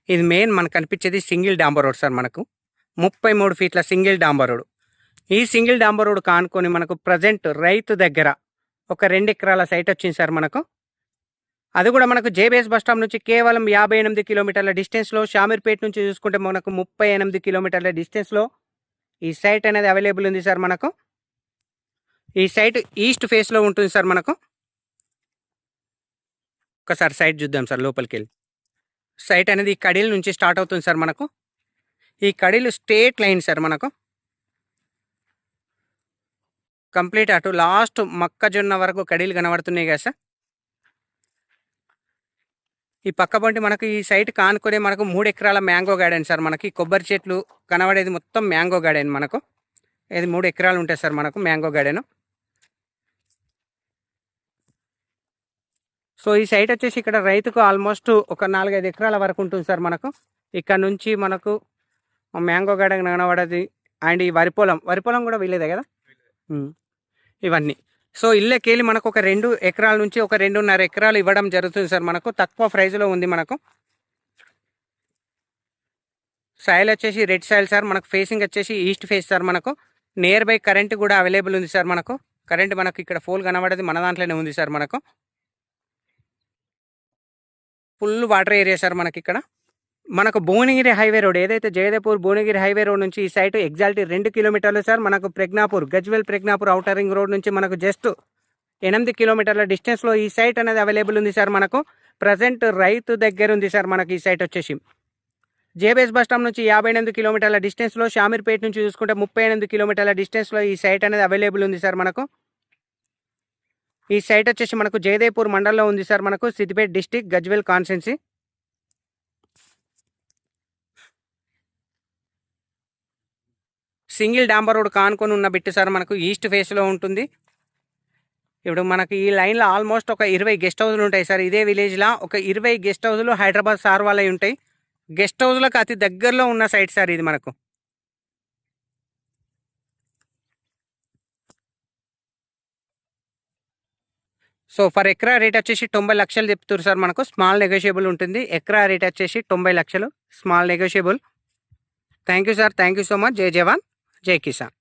ఇది మెయిన్ మనకు కనిపించేది సింగిల్ డాంబర్ రోడ్ సార్. మనకు 33 ఫీట్ల సింగిల్ డాంబర్ రోడ్. ఈ సింగిల్ డాంబర్ రోడ్ కానుకొని మనకు ప్రజెంట్ రైతు దగ్గర ఒక 2 ఎకరాల సైట్ వచ్చింది సార్ మనకు. అది కూడా మనకు జేబీఎస్ బస్ స్టాప్ నుంచి కేవలం 58 కిలోమీటర్ల డిస్టెన్స్లో, షామీర్పేట నుంచి చూసుకుంటే మనకు 38 కిలోమీటర్ల డిస్టెన్స్లో ఈ సైట్ అనేది అవైలబుల్ ఉంది సార్ మనకు. ఈ సైట్ ఈస్ట్ ఫేస్లో ఉంటుంది సార్ మనకు. ఒకసారి సైట్ చూద్దాం సార్ లోపలికి వెళ్ళి. సైట్ అనేది ఈ కడీల నుంచి స్టార్ట్ అవుతుంది సార్ మనకు. ఈ కడీలు స్ట్రేట్ లైన్ సార్ మనకు. కంప్లీట్ అటు లాస్ట్ మొక్కజొన్న వరకు కడీలు కనబడుతున్నాయి కదా సార్. ఈ పక్క పొంటి మనకు ఈ సైట్ కానుకునే మనకు 3 ఎకరాల మ్యాంగో గార్డెన్ సార్. మనకి కొబ్బరి చెట్లు కనబడేది మొత్తం మ్యాంగో గార్డెన్ మనకు. ఇది 3 ఎకరాలు ఉంటాయి సార్ మనకు మ్యాంగో గార్డెన్. సో ఈ సైట్ వచ్చేసి ఇక్కడ రైతుకు ఆల్మోస్ట్ ఒక 4-5 ఎకరాల వరకు ఉంటుంది సార్ మనకు. ఇక్కడ నుంచి మనకు మ్యాంగో గార్డెన్ కనబడేది అండ్ ఈ వరిపొలం కూడా వీలేదే కదా ఇవన్నీ. సో ఇళ్ళకెళ్ళి మనకు ఒక 2 ఎకరాల నుంచి ఒక 2.5 ఎకరాలు ఇవ్వడం జరుగుతుంది సార్ మనకు. తక్కువ ప్రైజ్లో ఉంది మనకు. సాయిల్ వచ్చేసి రెడ్ సాయిల్ సార్ మనకు. ఫేసింగ్ వచ్చేసి ఈస్ట్ ఫేస్ సార్ మనకు. నియర్ బై కరెంట్ కూడా అవైలబుల్ ఉంది సార్ మనకు. కరెంట్ మనకు ఇక్కడ ఫోల్ కనబడేది మన దాంట్లోనే ఉంది సార్ మనకు. ఫుల్ వాటర్ ఏరియా సార్ మనకి ఇక్కడ. మనకు భువనగిరి హైవే రోడ్ ఏదైతే జయదేపూర్ భువనగిరి హైవే రోడ్ నుంచి ఈ సైట్ ఎగ్జాక్ట్లీ 2 కిలోమీటర్లు సార్ మనకు. గజ్వేల్ ప్రెగ్నాపూర్ ఔటర్ రింగ్ రోడ్ నుంచి మనకు జస్ట్ 8 కిలోమీటర్ల డిస్టెన్స్లో ఈ సైట్ అనేది అవైలబుల్ ఉంది సార్ మనకు. ప్రజెంట్ రైతు దగ్గర ఉంది సార్ మనకు ఈ సైట్ వచ్చేసి. జేబీఎస్ బస్ స్టాప్ నుంచి 58 కిలోమీటర్ల డిస్టెన్స్లో, షామీర్పేట నుంచి చూసుకుంటే 38 కిలోమీటర్ల డిస్టెన్స్లో ఈ సైట్ అనేది అవైలబుల్ ఉంది సార్ మనకు. ఈ సైట్ వచ్చేసి మనకు జయదేపూర్ మండలంలో ఉంది సార్ మనకు. Siddipet district, Gajwel constituency. Single డాంబర్ రోడ్ కానుకొని ఉన్న బిట్టు సార్ మనకు ఈస్ట్ ఫేస్లో ఉంటుంది. ఇప్పుడు మనకి ఈ లైన్లో ఆల్మోస్ట్ ఒక 20 గెస్ట్ హౌస్లు ఉంటాయి సార్. ఇదే విలేజ్లో ఒక 20 గెస్ట్ హౌస్లు హైదరాబాద్ సార్ వాళ్ళవి ఉంటాయి. గెస్ట్ హౌస్లకు అతి దగ్గరలో ఉన్న సైట్ సార్ ఇది మనకు. సో ఫర్ ఎకరా రేట్ వచ్చేసి 90 లక్షలు చెప్తారు సార్ మనకు. స్మాల్ నెగోషియబుల్ ఉంటుంది. ఎకరా రేట్ వచ్చేసి 90 లక్షలు, small negotiable. Thank you sir. Thank you so much. జై జవాన్, జై కిసాన్.